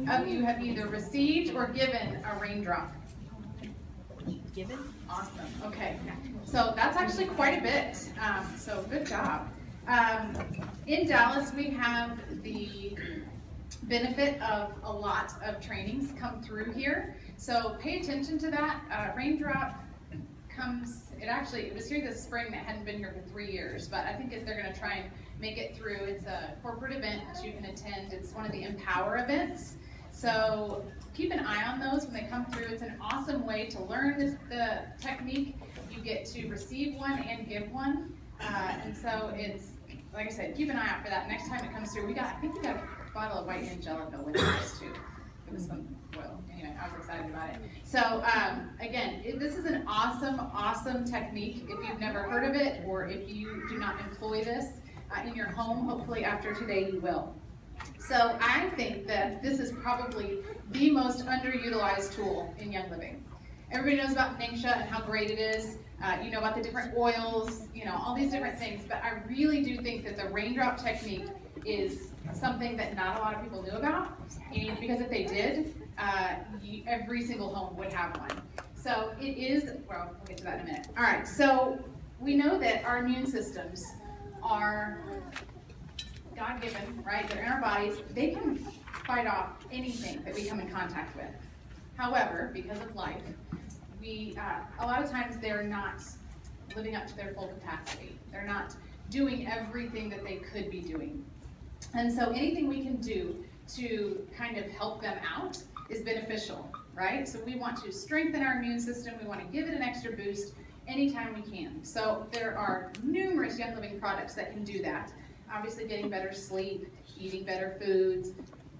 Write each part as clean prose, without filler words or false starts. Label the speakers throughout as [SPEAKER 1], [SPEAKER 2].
[SPEAKER 1] of you have either received or given a raindrop?
[SPEAKER 2] Given?
[SPEAKER 1] Awesome. Okay. So that's actually quite a bit. So good job. In Dallas, we have the benefit of a lot of trainings come through here. So pay attention to that. Raindrop comes, it was here this spring that hadn't been here for 3 years, but I think they're going to try and make it through. It's a corporate event that you can attend. It's one of the Empower events. So keep an eye on those when they come through. It's an awesome way to learn the technique. You get to receive one and give one. And so it's, like I said, keep an eye out for that. Next time it comes through, I think we got a bottle of white Angelica with us too. It was some, well, anyway, I was excited about it. So again, this is an awesome technique. If you've never heard of it, or if you do not employ this in your home, hopefully after today you will. So I think that this is probably the most underutilized tool in Young Living. Everybody knows about Ningxia and how great it is. You know about the different oils, all these different things, but I really do think that the raindrop technique is something that not a lot of people knew about, and because if they did, every single home would have one. So it is, well, we'll get to that in a minute. All right, so we know that our immune systems are God-given, right? They're in our bodies. They can fight off anything that we come in contact with. However, because of life, a lot of times they're not living up to their full capacity. They're not doing everything that they could be doing. And so anything we can do to kind of help them out is beneficial, right? So we want to strengthen our immune system. We want to give it an extra boost anytime we can. So there are numerous Young Living products that can do that. Obviously getting better sleep, eating better foods,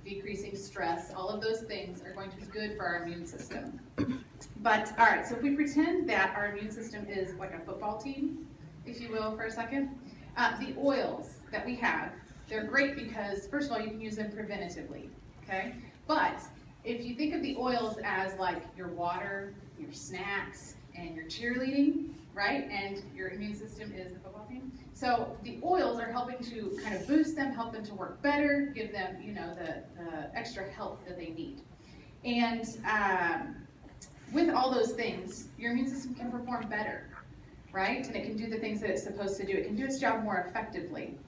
[SPEAKER 1] decreasing stress, all of those things are going to be good for our immune system. But, all right, so if we pretend that our immune system is like a football team, if you will, for a second, the oils that we have, they're great because, first of all, you can use them preventatively, okay? But if you think of the oils as like your water, your snacks, and your cheerleading, right? And your immune system is the football team. So the oils are helping to kind of boost them, help them to work better, give them, the extra help that they need. And with all those things, your immune system can perform better, right? And it can do the things that it's supposed to do. It can do its job more effectively.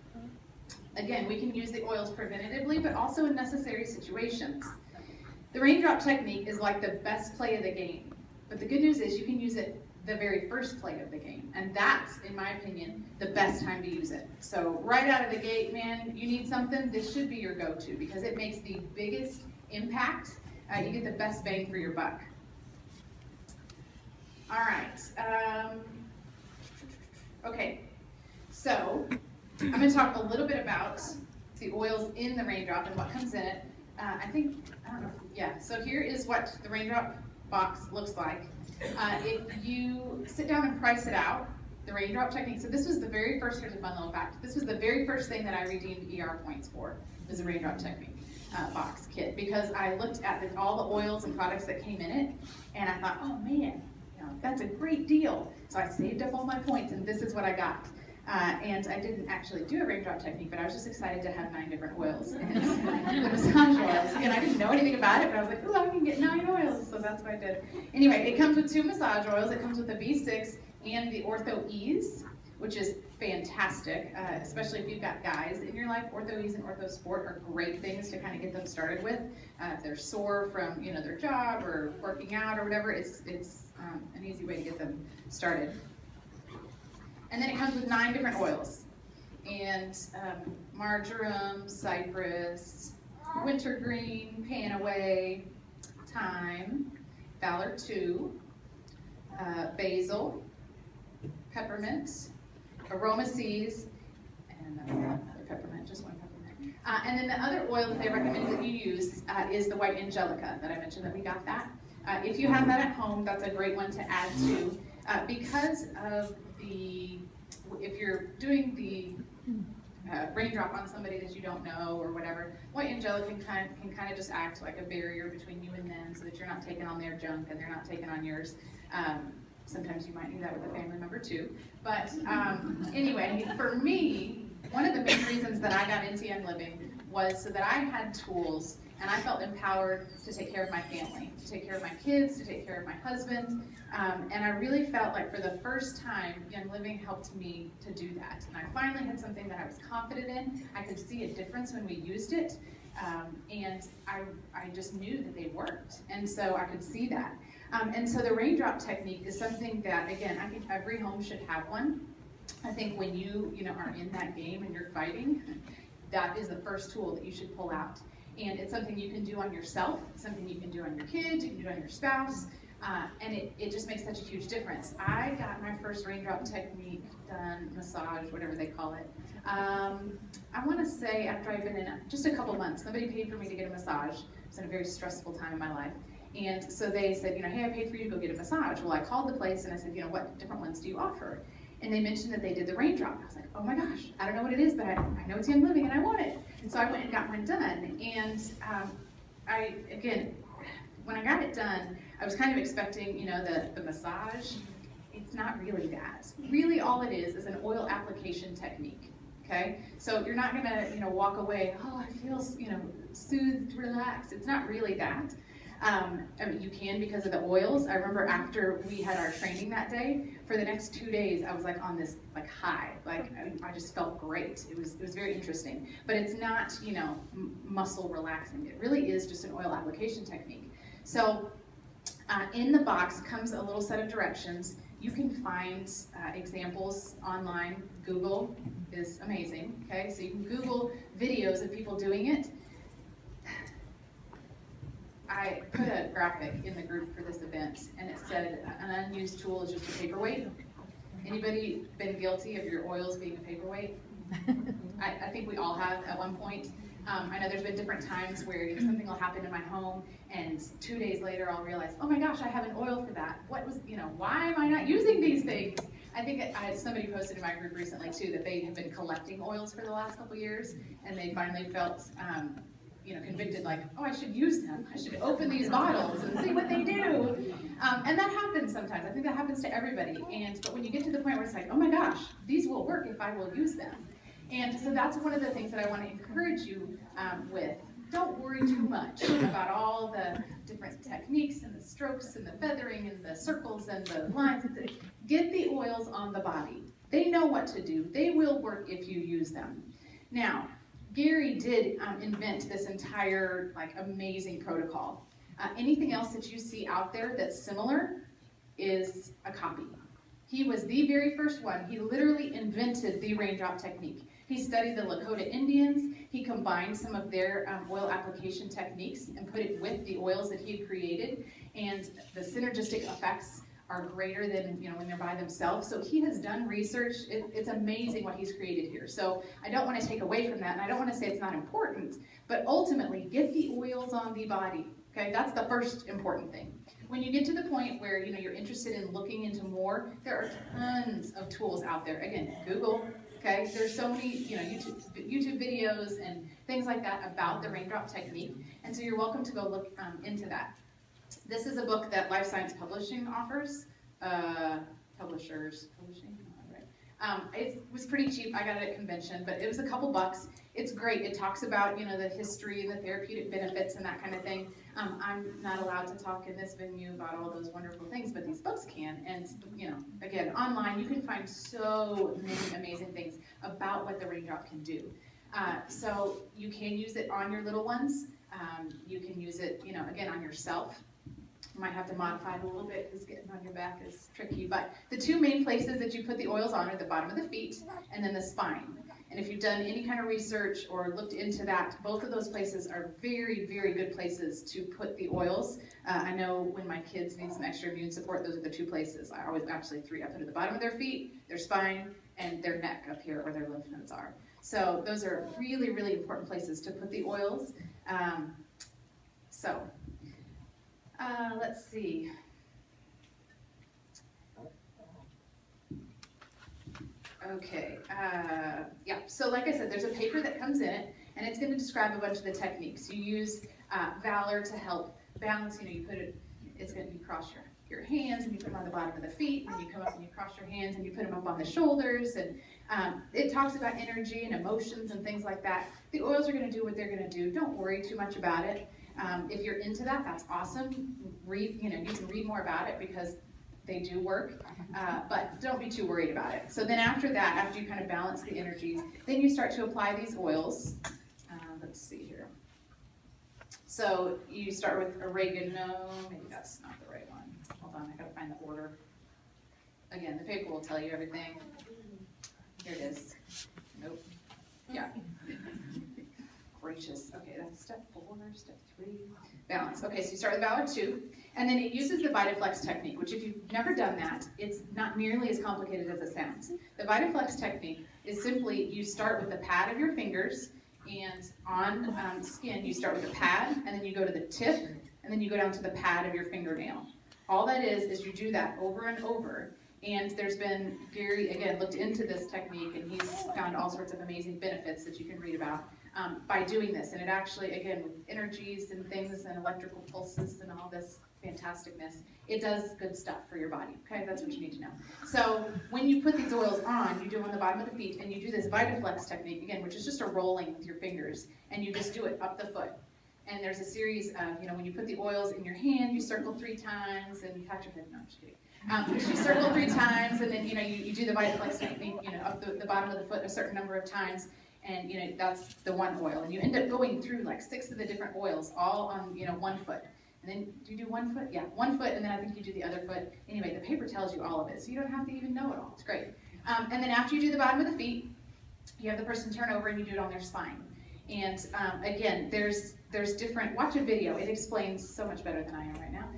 [SPEAKER 1] Again, we can use the oils preventatively, but also in necessary situations. The raindrop technique is like the best play of the game. But the good news is you can use it the very first play of the game. And that's, in my opinion, the best time to use it. So right out of the gate, man, you need something, this should be your go-to because it makes the biggest impact. You get the best bang for your buck. All right. Okay. So I'm going to talk a little bit about the oils in the raindrop and what comes in it. So here is what the raindrop box looks like. If you sit down and price it out, the raindrop technique, so this was the very first, here's a fun little fact, this was the very first thing that I redeemed ER points for, was the raindrop technique box kit, because I looked at all the oils and products that came in it, and I thought, oh man, that's a great deal. So I saved up all my points, and this is what I got. And I didn't actually do a raindrop technique, but I was just excited to have 9 different oils and the massage oils. And I didn't know anything about it, but I was like, ooh, I can get 9 oils. So that's what I did. Anyway, it comes with 2 massage oils. It comes with the V6 and the Ortho Ease, which is fantastic, especially if you've got guys in your life. Ortho Ease and Ortho Sport are great things to kind of get them started with. If they're sore from their job or working out or whatever, it's an easy way to get them started. And then it comes with 9 different oils, and marjoram, cypress, wintergreen, panaway, thyme, Valor 2, basil, peppermint, aroma seeds, and another peppermint, just 1 peppermint. And then the other oil that they recommend that you use is the white Angelica that I mentioned that we got that. If you have that at home, that's a great one to add to. Because of if you're doing the raindrop on somebody that you don't know or whatever, white Angelica can kind of just act like a barrier between you and them so that you're not taking on their junk and they're not taking on yours. Sometimes you might do that with a family member too. But anyway, for me, one of the main reasons that I got into Young Living was so that I had tools And I felt empowered to take care of my family, to take care of my kids, to take care of my husband. And I really felt like for the first time, Young Living helped me to do that. And I finally had something that I was confident in. I could see a difference when we used it. And I just knew that they worked. And so I could see that. And so the raindrop technique is something that, again, I think every home should have one. I think when you are in that game and you're fighting, that is the first tool that you should pull out. And it's something you can do on yourself, something you can do on your kids, you can do on your spouse, and it just makes such a huge difference. I got my first raindrop technique done, massage, whatever they call it. I want to say after I've been in just a couple months, somebody paid for me to get a massage. It was in a very stressful time in my life. And so they said, hey, I paid for you to go get a massage. Well, I called the place and I said, what different ones do you offer? And they mentioned that they did the raindrop. I was like, oh my gosh, I don't know what it is, but I know it's Young Living and I want it. And so I went and got one done. And again, when I got it done, I was kind of expecting, the massage. It's not really that. Really all it is an oil application technique, okay? So you're not gonna, walk away, oh, I feel, soothed, relaxed. It's not really that. I mean, you can because of the oils. I remember after we had our training that day, for the next 2 days, I was like on this high. I just felt great. It was very interesting. But it's not, muscle relaxing. It really is just an oil application technique. So in the box comes a little set of directions. You can find examples online. Google is amazing. Okay, so you can Google videos of people doing it. I put a graphic in the group for this event, and it said an unused tool is just a paperweight. Anybody been guilty of your oils being a paperweight? I think we all have at one point. I know there's been different times where something will happen in my home, and 2 days later I'll realize, oh my gosh, I have an oil for that. What was, why am I not using these things? I think somebody posted in my group recently too that they have been collecting oils for the last couple years, and they finally felt convicted, like, oh, I should use them. I should open these bottles and see what they do. And that happens sometimes. I think that happens to everybody. But when you get to the point where it's like, oh my gosh, these will work if I will use them. And so that's one of the things that I want to encourage you with. Don't worry too much about all the different techniques and the strokes and the feathering and the circles and the lines. Get the oils on the body. They know what to do. They will work if you use them. Now, Gary did invent this entire amazing protocol. Anything else that you see out there that's similar is a copy. He was the very first one. He literally invented the raindrop technique. He studied the Lakota Indians. He combined some of their oil application techniques and put it with the oils that he had created. And the synergistic effects are greater than when they're by themselves. So he has done research. It's amazing what he's created here. So I don't want to take away from that, and I don't want to say it's not important, but ultimately get the oils on the body. Okay, that's the first important thing. When you get to the point where you're interested in looking into more, there are tons of tools out there. Again, Google. Okay, there's so many YouTube videos and things like that about the raindrop technique, and so you're welcome to go look into that. This is a book that Life Science Publishing offers. It was pretty cheap. I got it at convention, but it was a couple bucks. It's great. It talks about the history and the therapeutic benefits and that kind of thing. I'm not allowed to talk in this venue about all those wonderful things, but these books can. And again, online you can find so many amazing things about what the raindrop can do. So you can use it on your little ones. You can use it, again, on yourself. You might have to modify it a little bit because getting on your back is tricky. But the two main places that you put the oils on are the bottom of the feet and then the spine. And if you've done any kind of research or looked into that, both of those places are very, very good places to put the oils. I know when my kids need some extra immune support, those are the two places. I always, actually three. I put it at the bottom of their feet, their spine, and their neck up here where their lymph nodes are. So those are really, really important places to put the oils. Let's see. Okay, yeah, so like I said, there's a paper that comes in it, and it's going to describe a bunch of the techniques. You use Valor to help balance, you put it, it's going to, you cross your hands, and you put them on the bottom of the feet, and you come up and you cross your hands, and you put them up on the shoulders, and it talks about energy and emotions and things like that. The oils are going to do what they're going to do. Don't worry too much about it. If you're into that, that's awesome. You can read more about it because they do work, but don't be too worried about it. So then after that, after you kind of balance the energies, then you start to apply these oils. Let's see here. So you start with oregano, maybe that's not the right one. Hold on, I gotta find the order. Again, the paper will tell you everything. Here it is. Nope. Yeah. Gracious. Okay, that's step 4, step 3. Balance. Okay, so you start with valor 2, and then it uses the VitaFlex technique, which if you've never done that, it's not nearly as complicated as it sounds. The VitaFlex technique is simply you start with the pad of your fingers, and on skin you start with the pad, and then you go to the tip, and then you go down to the pad of your fingernail. All that is you do that over and over. And there's been, Gary, again, looked into this technique, and he's found all sorts of amazing benefits that you can read about by doing this. And it actually, again, with energies and things and electrical pulses and all this fantasticness, it does good stuff for your body, okay? That's what you need to know. So when you put these oils on, you do them on the bottom of the feet, and you do this VitaFlex technique, again, which is just a rolling with your fingers, and you just do it up the foot. And there's a series of, when you put the oils in your hand, you circle 3 times, and pat your head, no, I'm just kidding. You circle 3 times, and then, you do the VitaFlex technique, up the bottom of the foot a certain number of times, and, that's the one oil. And you end up going through like 6 of the different oils, all on, one foot. And then, do you do one foot? Yeah, one foot, and then I think you do the other foot. Anyway, the paper tells you all of it, so you don't have to even know it all. It's great. And then after you do the bottom of the feet, you have the person turn over and you do it on their spine. And again, there's different, watch a video, it explains so much better than I am right now.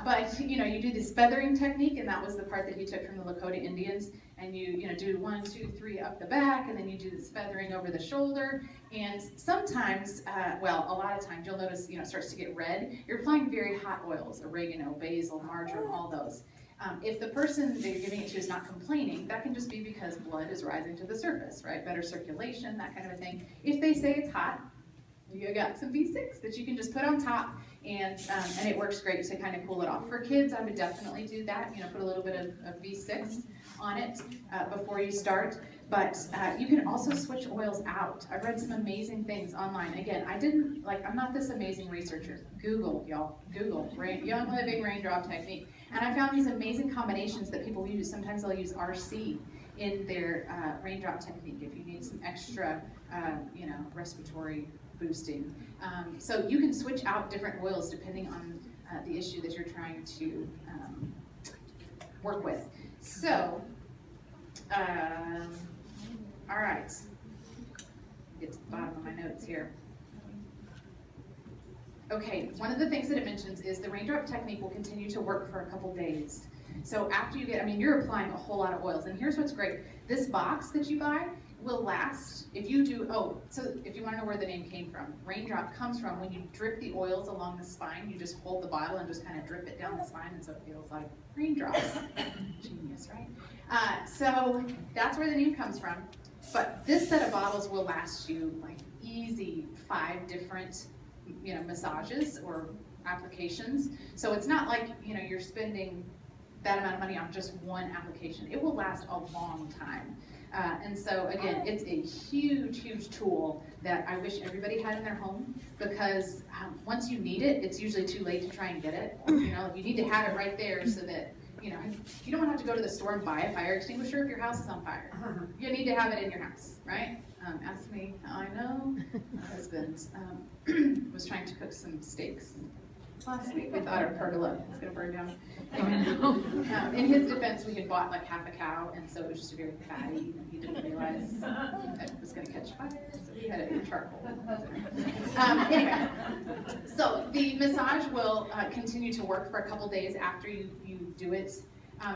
[SPEAKER 1] But you do this feathering technique, and that was the part that he took from the Lakota Indians. And you do 1, 2, 3 up the back, and then you do this feathering over the shoulder. And sometimes, a lot of times, you'll notice it starts to get red. You're applying very hot oils, oregano, basil, marjoram, all those. If the person that you're giving it to is not complaining, that can just be because blood is rising to the surface, right? Better circulation, that kind of a thing. If they say it's hot, you got some B6 that you can just put on top, and it works great to kind of cool it off. For kids, I would definitely do that. Put a little bit of B6 on it before you start. But you can also switch oils out. I've read some amazing things online. Again, I'm not this amazing researcher. Google, y'all. Google, Young Living Raindrop Technique. And I found these amazing combinations that people use. Sometimes they'll use RC in their raindrop technique if you need some extra, respiratory boosting. So you can switch out different oils depending on the issue that you're trying to work with. So, all right, get to the bottom of my notes here. Okay, one of the things that it mentions is the raindrop technique will continue to work for a couple days. So after you you're applying a whole lot of oils, and here's what's great. This box that you buy will last, if you want to know where the name came from, raindrop comes from when you drip the oils along the spine, you just hold the bottle and just kind of drip it down the spine, and so it feels like raindrops. Genius, right? So that's where the name comes from. But this set of bottles will last you like easy 5 different massages or applications. So it's not like, you're spending that amount of money on just one application. It will last a long time. And so again, it's a huge, huge tool that I wish everybody had in their home, because once you need it, it's usually too late to try and get it. You need to have it right there so that, you don't want to have to go to the store and buy a fire extinguisher if your house is on fire. You need to have it in your house, right? Ask me how I know. My husband was trying to cook some steaks last week. We thought our pergola was going to burn down. Anyway, in his defense, we had bought like half a cow, and so it was just very fatty, and he didn't realize that it was going to catch fire, so we had it in charcoal. Anyway, so the massage will continue to work for a couple days after you do it.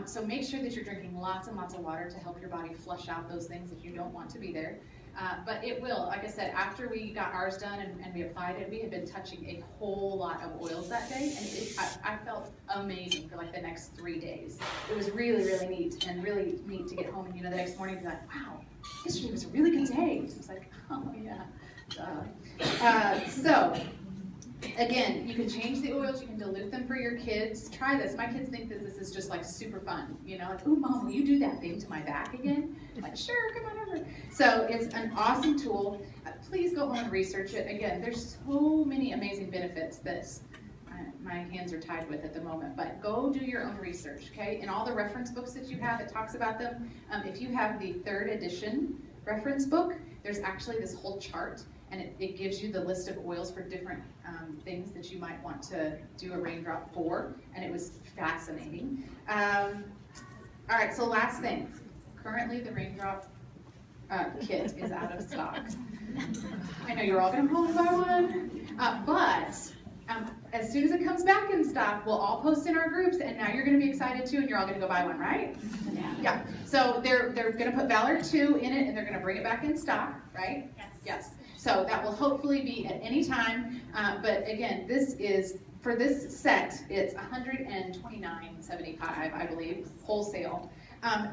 [SPEAKER 1] So make sure that you're drinking lots and lots of water to help your body flush out those things if you don't want to be there. But it will, like I said, after we got ours done and we applied it, we had been touching a whole lot of oils that day, and I felt amazing for like the next 3 days. It was really, really neat, and really neat to get home and the next morning be like, wow, yesterday was a really good day. It was like, oh yeah. So Again, you can change the oils, you can dilute them for your kids. Try this. My kids think that this is just like super fun. You know, like, ooh, Mom, will you do that thing to my back again? I'm like, sure, come on over. So it's an awesome tool. Please go home and research it. Again, there's so many amazing benefits that my hands are tied with at the moment, but go do your own research, okay? In all the reference books that you have, it talks about them. If you have the 3rd edition reference book, there's actually this whole chart, and it gives you the list of oils for different things that you might want to do a raindrop for, and it was fascinating. All right, so last thing. Currently, the raindrop kit is out of stock. I know you're all gonna home buy one, but as soon as it comes back in stock, we'll all post in our groups, and now you're gonna be excited too, and you're all gonna go buy one, right? Yeah. So they're gonna put Valor 2 in it, and they're gonna bring it back in stock, right? Yes. So that will hopefully be at any time, but again, this is, for this set, it's $129.75, I believe, wholesale.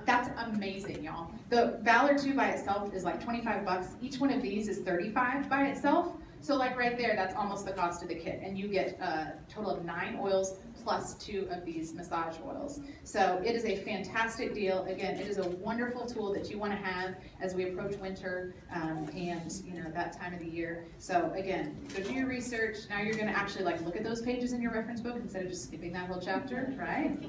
[SPEAKER 1] That's amazing, y'all. The Valor 2 by itself is like 25 bucks. Each one of these is 35 by itself. So like right there, that's almost the cost of the kit. And you get a total of 9 oils plus 2 of these massage oils. So it is a fantastic deal. Again, it is a wonderful tool that you want to have as we approach winter and you know that time of the year. So again, go do your research. Now you're going to actually like look at those pages in your reference book instead of just skipping that whole chapter, right?